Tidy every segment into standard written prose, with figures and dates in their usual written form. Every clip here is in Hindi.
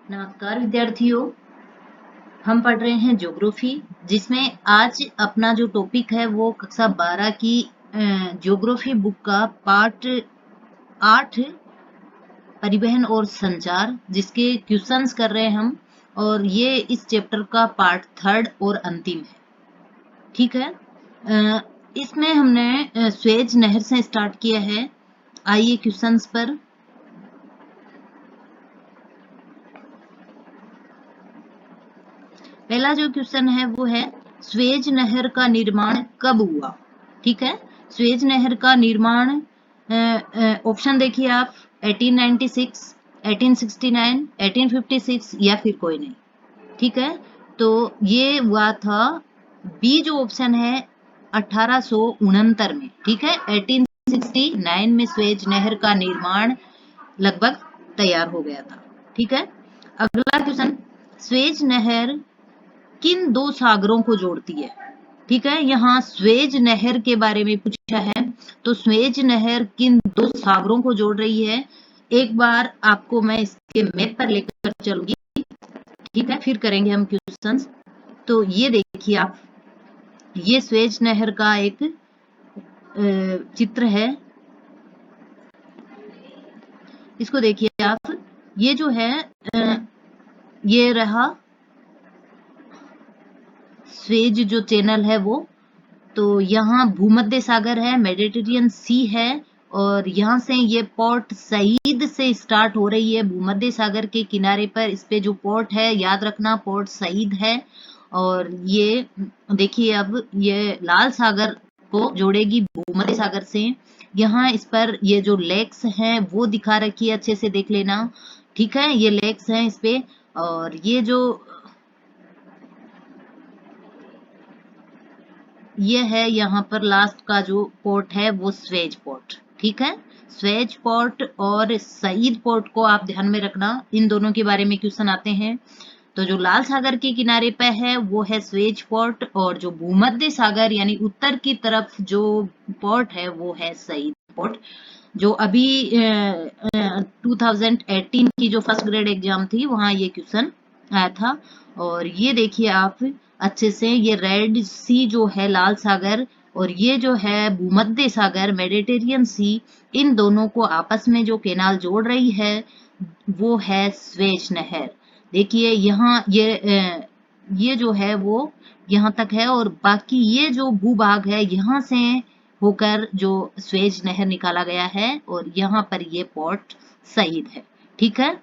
नमस्कार विद्यार्थियों, हम पढ़ रहे हैं ज्योग्राफी, जिसमें आज अपना जो टॉपिक है वो कक्षा 12 की ज्योग्राफी बुक का पार्ट 8 परिवहन और संचार, जिसके क्वेश्चंस कर रहे हैं हम। और ये इस चैप्टर का पार्ट 3 और अंतिम है। ठीक है, इसमें हमने स्वेज नहर से स्टार्ट किया है। आइए क्वेश्चंस पर। पहला जो क्वेश्चन है वो है, स्वेज नहर का निर्माण कब हुआ? ठीक है, स्वेज नहर का निर्माण ऑप्शन देखिए आप, 1896, 1869, 1856 या फिर कोई नहीं। ठीक है, तो ये हुआ था बी जो ऑप्शन है 1869 में। ठीक है, 1869 में स्वेज नहर का निर्माण लगभग तैयार हो गया था। ठीक है, अगला क्वेश्चन, स्वेज नहर किन दो सागरों को जोड़ती है? ठीक है, यहाँ स्वेज नहर के बारे में पूछा है, तो स्वेज नहर किन दो सागरों को जोड़ रही है? एक बार आपको मैं इसके मैप पर लेकर चलूंगी। ठीक है, फिर करेंगे हम क्वेश्चंस। तो ये देखिए आप, ये स्वेज नहर का एक चित्र है। इसको देखिए आप, ये जो है ये रहा स्वेज जो चैनल है वो। तो यहाँ भूमध्य सागर है, मेडिटेरियन सी है, और यहाँ से ये पोर्ट सईद से स्टार्ट हो रही है भूमध्य सागर के किनारे पर। इस पे जो पोर्ट है याद रखना, पोर्ट सईद है। और ये देखिए, अब ये लाल सागर को जोड़ेगी भूमध्य सागर से। यहाँ इस पर ये जो लेक्स हैं वो दिखा रखी है, अच्छे से देख लेना। ठीक है, ये लेक्स हैं इस पे। और ये जो ये है यहाँ पर लास्ट का जो पोर्ट है वो स्वेज पोर्ट। ठीक है, स्वेज पोर्ट और सईद पोर्ट को आप ध्यान में रखना, इन दोनों के बारे में क्वेश्चन आते हैं। तो जो लाल सागर के किनारे पे है वो है स्वेज पोर्ट, और जो भूमध्य सागर यानी उत्तर की तरफ जो पोर्ट है वो है सईद पोर्ट। जो अभी 2018 की जो फर्स्ट ग्रेड एग्जाम थी वहां ये क्वेश्चन आया था। और ये देखिए आप अच्छे से, ये रेड सी जो है लाल सागर, और ये जो है भूमध्य सागर मेडिटेरियन सी, इन दोनों को आपस में जो केनाल जोड़ रही है वो है स्वेज नहर। देखिए यहाँ ये जो है वो यहाँ तक है, और बाकी ये जो भूभाग है यहाँ से होकर जो स्वेज नहर निकाला गया है, और यहाँ पर ये पोर्ट सईद है। ठीक है,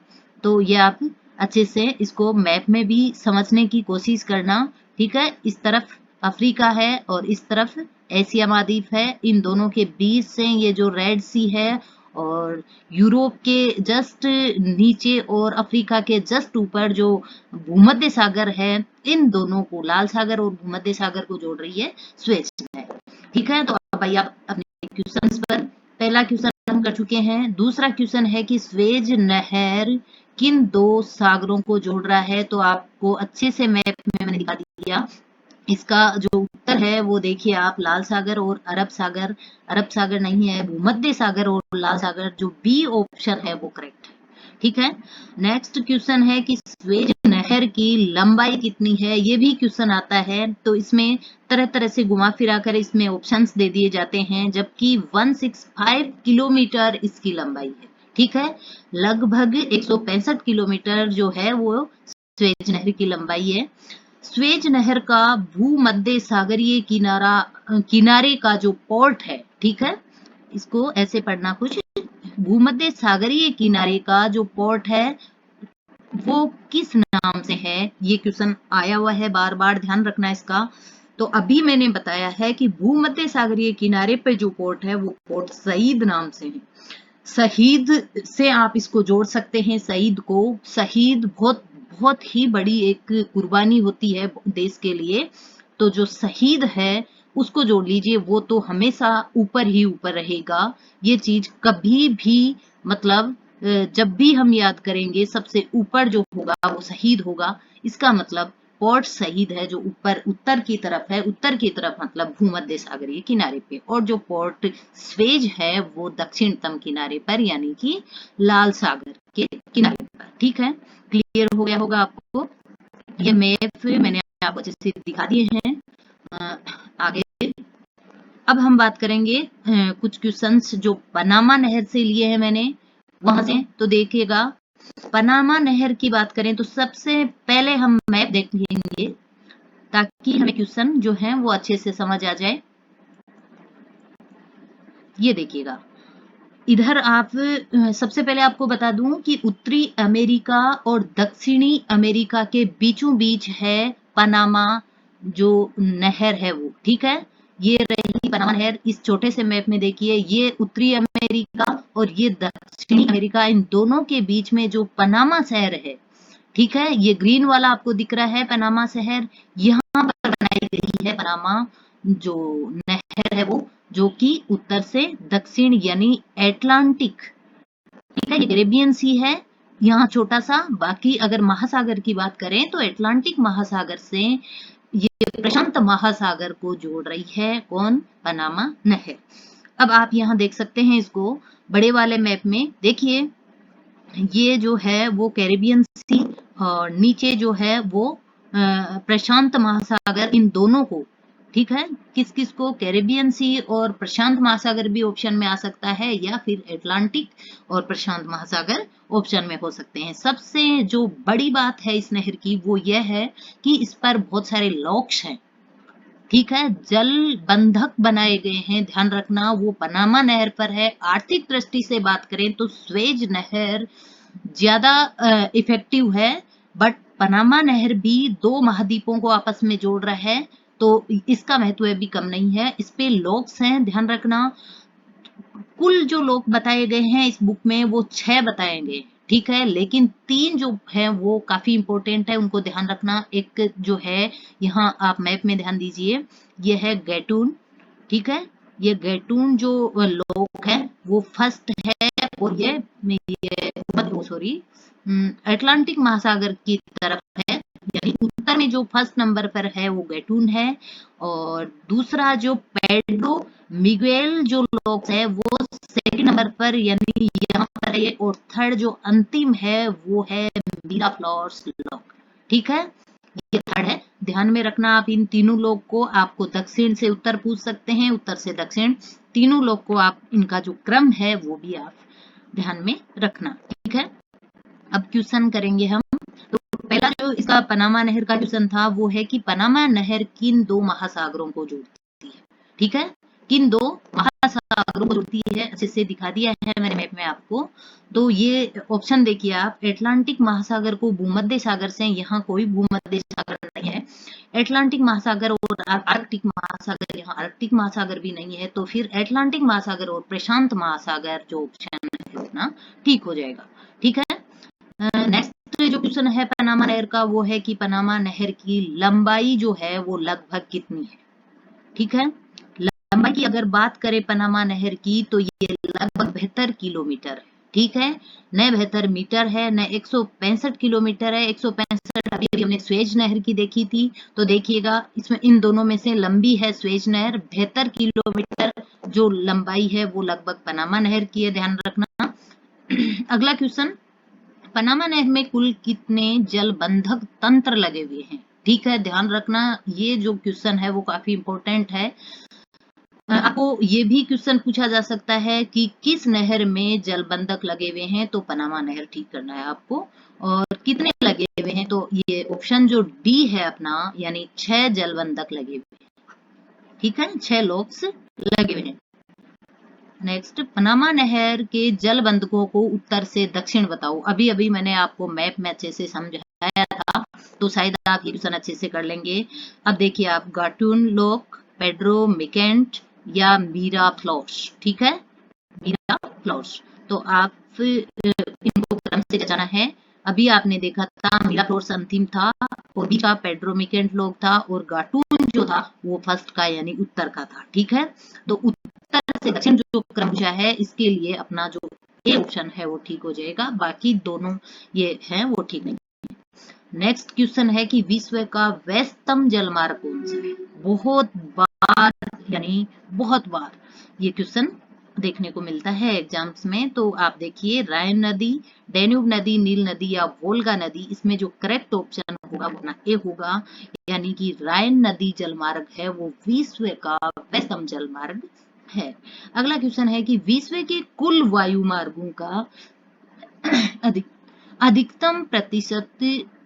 तो ये आप अच्छे से इसको मैप में भी समझने की कोशिश करना। ठीक है, इस तरफ अफ्रीका है और इस तरफ एशिया महाद्वीप है। इन दोनों के बीच से ये जो रेड सी है, और यूरोप के जस्ट नीचे और अफ्रीका के जस्ट ऊपर जो भूमध्य सागर है, इन दोनों को, लाल सागर और भूमध्य सागर को जोड़ रही है स्वेज नहर। ठीक है, तो अब आइए आप अपने क्वेश्चंस पर। पहला क्वेश्चन हम कर चुके हैं। दूसरा क्वेश्चन है कि स्वेज नहर किन दो सागरों को जोड़ रहा है? तो आपको अच्छे से मैप में मैंने दिखा दिया। इसका जो उत्तर है वो देखिए आप, लाल सागर और अरब सागर। अरब सागर नहीं है, भूमध्य सागर और लाल सागर, जो बी ऑप्शन है वो करेक्ट है। ठीक है, नेक्स्ट क्वेश्चन है कि स्वेज नहर की लंबाई कितनी है? ये भी क्वेश्चन आता है, तो इसमें तरह तरह से घुमा फिरा कर इसमें ऑप्शंस दे दिए जाते हैं, जबकि 165 किलोमीटर इसकी लंबाई है। ठीक है, लगभग 165 किलोमीटर जो है वो स्वेज नहर की लंबाई है। स्वेज नहर का भूमध्य सागरीय किनारे का जो पोर्ट है, ठीक है, इसको ऐसे पढ़ना कुछ, भूमध्य सागरीय किनारे का जो पोर्ट है वो किस नाम से है? ये क्वेश्चन आया हुआ है, बार बार ध्यान रखना इसका। तो अभी मैंने बताया है कि भूमध्य सागरीय किनारे पे जो पोर्ट है वो पोर्ट सईद नाम से है। शहीद से आप इसको जोड़ सकते हैं, शहीद को। शहीद बहुत बहुत ही बड़ी एक कुर्बानी होती है देश के लिए, तो जो शहीद है उसको जोड़ लीजिए, वो तो हमेशा ऊपर ही ऊपर रहेगा। ये चीज कभी भी, मतलब जब भी हम याद करेंगे सबसे ऊपर जो होगा वो शहीद होगा। इसका मतलब पोर्ट शहीद है जो ऊपर उत्तर की तरफ है, उत्तर की तरफ मतलब भूमध्य सागरीय किनारे पे, और जो पोर्ट स्वेज है वो दक्षिणतम किनारे पर यानी कि लाल सागर के किनारे पर। ठीक है, क्लियर हो गया होगा आपको। ये मैप मैंने आपको अच्छे से दिखा दिए हैं। आगे अब हम बात करेंगे कुछ क्वेश्चंस जो पनामा नहर से लिए हैं मैंने वहां से। तो देखिएगा, पनामा नहर की बात करें तो सबसे पहले हम मैप देख लेंगे ताकि हमें क्वेश्चन जो है वो अच्छे से समझ आ जाए। ये देखिएगा, इधर आप सबसे पहले आपको बता दूं कि उत्तरी अमेरिका और दक्षिणी अमेरिका के बीचों बीच है पनामा जो नहर है वो। ठीक है, ये रही पनामा नहर। इस छोटे से मैप में देखिए, ये उत्तरी अमेरिका और ये दक्षिणी अमेरिका, इन दोनों के बीच में जो पनामा शहर है, ठीक है, ये ग्रीन वाला आपको दिख रहा है पनामा शहर, यहाँ पर बनाई गई है पनामा जो नहर है वो, जो कि उत्तर से दक्षिण यानी एटलांटिक, ठीक है, ये कैरेबियन सी है यहाँ छोटा सा। बाकी अगर महासागर की बात करें तो एटलांटिक महासागर से ये प्रशांत महासागर को जोड़ रही है कौन, पनामा नहर। अब आप यहाँ देख सकते हैं इसको बड़े वाले मैप में, देखिए ये जो है वो कैरेबियन सी और नीचे जो है वो प्रशांत महासागर, इन दोनों को, ठीक है, किस किस को, कैरेबियन सी और प्रशांत महासागर भी ऑप्शन में आ सकता है, या फिर एटलांटिक और प्रशांत महासागर ऑप्शन में हो सकते हैं। सबसे जो बड़ी बात है इस नहर की वो यह है कि इस पर बहुत सारे लॉक्स हैं। ठीक है, जल बंधक बनाए गए हैं, ध्यान रखना, वो पनामा नहर पर है। आर्थिक दृष्टि से बात करें तो स्वेज नहर ज्यादा इफेक्टिव है, बट पनामा नहर भी दो महाद्वीपों को आपस में जोड़ रहा है, तो इसका महत्व भी कम नहीं है। इस पे लॉक्स हैं, ध्यान रखना। कुल जो लोग बताए गए हैं इस बुक में वो 6 बताए गए, ठीक है, लेकिन 3 जो है वो काफी इंपॉर्टेंट है, उनको ध्यान रखना। एक जो है, यहाँ आप मैप में ध्यान दीजिए, ये है गैटून, ठीक है, ये गैटून जो लोग है वो फर्स्ट है, और ये सॉरी अटलांटिक महासागर की तरफ है, यानी उत्तर में जो फर्स्ट नंबर पर है वो गैटून है। और दूसरा जो पेड्रो मिगुएल जो लोग है वो सेकंड नंबर पर, यानी यहाँ पर है। और थर्ड जो अंतिम है वो है मिराफ्लॉर्स लॉक, ठीक है, ये थर्ड है। ध्यान में रखना आप इन तीनों लोग को, आपको दक्षिण से उत्तर पूछ सकते हैं, उत्तर से दक्षिण, तीनों लोग को आप, इनका जो क्रम है वो भी आप ध्यान में रखना, ठीक है। अब क्वेश्चन करेंगे हम। तो पहला जो इसका पनामा नहर का क्वेश्चन था वो है कि पनामा नहर किन दो महासागरों को जोड़ती है, ठीक है, किन दो महासागरों को जोड़ती है, अच्छे से दिखा दिया है मैंने मैप में आपको। तो ये ऑप्शन देखिए आप, एटलांटिक महासागर को भूमध्य सागर से, यहाँ कोई भूमध्य सागर नहीं है, एटलांटिक महासागर और आर्कटिक महासागर, यहाँ आर्कटिक महासागर भी नहीं है, तो फिर एटलांटिक महासागर और प्रशांत महासागर जो ऑप्शन है अपना ठीक हो जाएगा, ठीक है। नेक्स्ट जो क्वेश्चन है पनामा नहर का वो है कि पनामा नहर की लंबाई जो है वो लगभग कितनी है, ठीक है। लंबाई की अगर बात करें पनामा नहर की तो ये लगभग 72 किलोमीटर है, ठीक है, न 72 मीटर है, न 165 किलोमीटर है। 165 अभी हमने स्वेज नहर की देखी थी, तो देखिएगा इसमें इन दोनों में से लंबी है स्वेज नहर, 72 किलोमीटर जो लंबाई है वो लगभग पनामा नहर की है, ध्यान रखना। अगला क्वेश्चन, पनामा नहर में कुल कितने जलबंधक तंत्र लगे हुए हैं, ठीक है, ध्यान रखना। ये जो क्वेश्चन है वो काफी इंपॉर्टेंट है। आपको ये भी क्वेश्चन पूछा जा सकता है कि किस नहर में जलबंधक लगे हुए हैं, तो पनामा नहर ठीक करना है आपको। और कितने लगे हुए हैं, तो ये ऑप्शन जो डी है अपना, यानी 6 जलबंधक लगे हुए हैं, ठीक है, 6 लॉक्स लगे हुए हैं। नेक्स्ट, पनामा नहर के जलबंधकों को उत्तर से दक्षिण बताओ। अभी अभी मैंने आपको मैप में अच्छे से समझाया था, तो शायद आप ये क्वेश्चन अच्छे से कर लेंगे। अब देखिए आप, गाटून लॉक, पेड्रो मिकेंट या मीराफ्लॉर्स, ठीक है, मीराफ्लॉर्स। तो आप इनको क्रम से जाना है। अभी आपने देखा था मीराफ्लॉर्स अंतिम था, और बीच का पेड्रो मिकेंट लॉक था, और गाटून जो था वो फर्स्ट का यानी उत्तर का था, ठीक है। तो उत्तर से दक्षिण जो क्रम है इसके लिए अपना जो ए ऑप्शन है वो ठीक हो जाएगा, बाकी दोनों ये हैं वो ठीक नहीं। नेक्स्ट क्वेश्चन है कि विश्व का व्यस्तम जलमार्ग कौन सा है। बहुत बार, यानी बहुत बार ये क्वेश्चन देखने को मिलता है एग्जाम्स में। तो आप देखिए राइन नदी, डेन्यूब नदी, नील नदी या वोल्गा नदी, इसमें जो करेक्ट ऑप्शन होगा वो अपना ए होगा, यानी कि राइन नदी जलमार्ग है वो विश्व का व्यस्तम जलमार्ग है। अगला क्वेश्चन है कि विश्व के कुल वायु मार्गों का अधिकतम प्रतिशत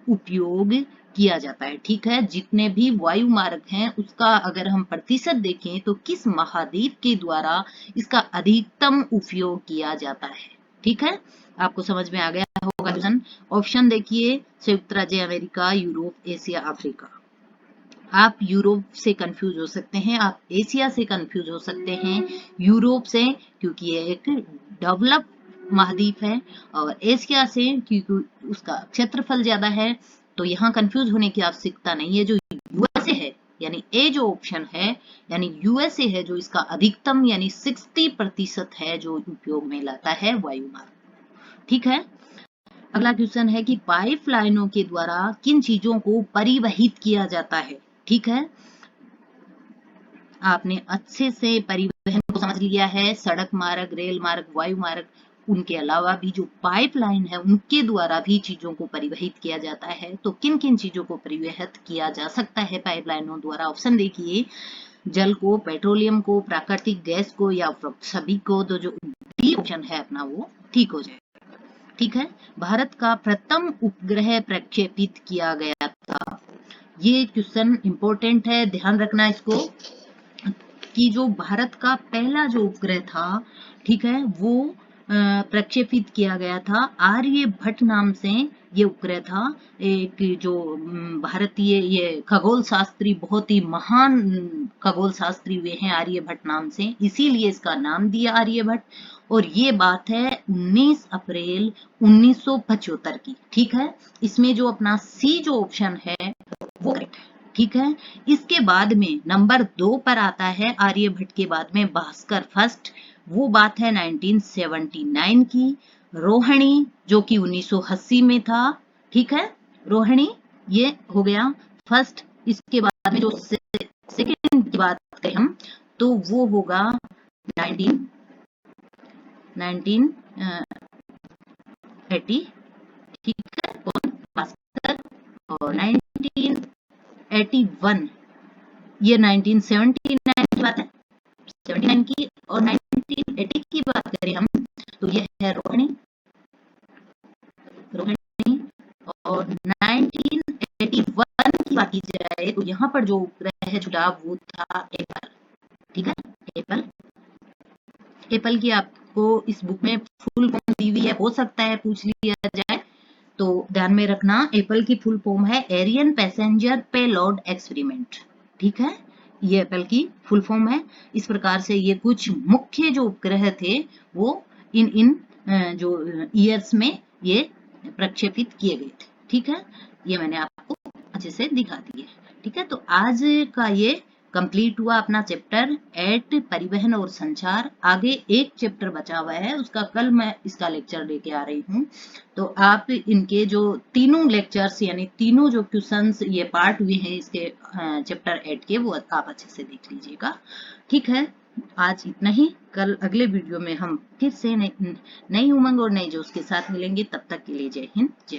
उपयोग किया जाता है। ठीक है, जितने भी वायु मार्ग हैं उसका अगर हम प्रतिशत देखें तो किस महाद्वीप के द्वारा इसका अधिकतम उपयोग किया जाता है। ठीक है, आपको समझ में आ गया होगा क्वेश्चन। ऑप्शन देखिए, संयुक्त राज्य अमेरिका, यूरोप, एशिया, अफ्रीका। आप यूरोप से कंफ्यूज हो सकते हैं, आप एशिया से कंफ्यूज हो सकते हैं, यूरोप से क्योंकि ये एक डेवलप महाद्वीप है, और एशिया से क्योंकि उसका क्षेत्रफल ज्यादा है। तो यहाँ कंफ्यूज होने की आवश्यकता नहीं है। जो यूएसए है, यानी ए जो ऑप्शन है, यानी यूएसए है जो इसका अधिकतम यानी 60% है जो उपयोग में लाता है वायुमार्ग। ठीक है, अगला क्वेश्चन है कि पाइपलाइनों के द्वारा किन चीजों को परिवहित किया जाता है। ठीक है, आपने अच्छे से परिवहन को समझ लिया है, सड़क मार्ग, रेल मार्ग, वायु मार्ग, उनके अलावा भी जो पाइपलाइन है उनके द्वारा भी चीजों को परिवहित किया जाता है। तो किन किन चीजों को परिवहित किया जा सकता है पाइपलाइनों द्वारा? ऑप्शन देखिए, जल को, पेट्रोलियम को, प्राकृतिक गैस को, या सभी को। तो जो बी ऑप्शन है अपना वो ठीक हो जाए। ठीक है, भारत का प्रथम उपग्रह प्रक्षेपित किया गया था। ये क्वेश्चन इंपॉर्टेंट है, ध्यान रखना इसको, कि जो भारत का पहला जो उपग्रह था, ठीक है, वो प्रक्षेपित किया गया था आर्यभट्ट नाम से। ये उपग्रह था एक जो भारतीय ये खगोल शास्त्री, बहुत ही महान खगोल शास्त्री हुए हैं आर्यभट्ट नाम से, इसीलिए इसका नाम दिया आर्यभट्ट। और ये बात है 19 अप्रैल 1975 की। ठीक है, इसमें जो अपना सी जो ऑप्शन है वो करेक्ट है। ठीक है, इसके बाद में नंबर 2 पर आता है आर्यभट्ट के बाद में भास्कर फर्स्ट, वो बात है 1979 की। रोहिणी जो कि 1980 में था। ठीक है, रोहिणी ये हो गया फर्स्ट। इसके बाद में जो सेकंड की बात करें हम तो वो होगा 1980। ठीक है, भास्कर। और 1981 ये 1979 की बात है, 79 की। और 1980 की बात करें हम तो ये है रोहिणी। और 1981 की बात की जाए तो यहाँ पर जो उपग्रह छुटा वो था एप्पल। ठीक है, एप्पल। एप्पल की आपको इस बुक में फुल फॉर्म दी हुई है, हो सकता है पूछ लिया जाए, तो ध्यान में रखना। एप्पल की फुल फॉर्म है एरियन पैसेंजर पेलोड एक्सपेरिमेंट। ठीक है, ये एप्पल की फुल फॉर्म है। इस प्रकार से ये कुछ मुख्य जो उपग्रह थे वो इन जो ईयर्स में ये प्रक्षेपित किए गए थे। ठीक है, ये मैंने आपको अच्छे से दिखा दिए। ठीक है, तो आज का ये कंप्लीट हुआ अपना चैप्टर 8 परिवहन और संचार। आगे एक चैप्टर बचा हुआ है, उसका कल मैं इसका लेक्चर लेके आ रही हूँ। तो आप इनके जो तीनों लेक्चर्स यानी तीनों जो क्वेश्चंस ये पार्ट हुए हैं इसके चैप्टर 8 के, वो आप अच्छे से देख लीजिएगा। ठीक है, आज इतना ही। कल अगले वीडियो में हम फिर से नई उमंग और नई जोश के साथ मिलेंगे। तब तक के लिए जय हिंद, जय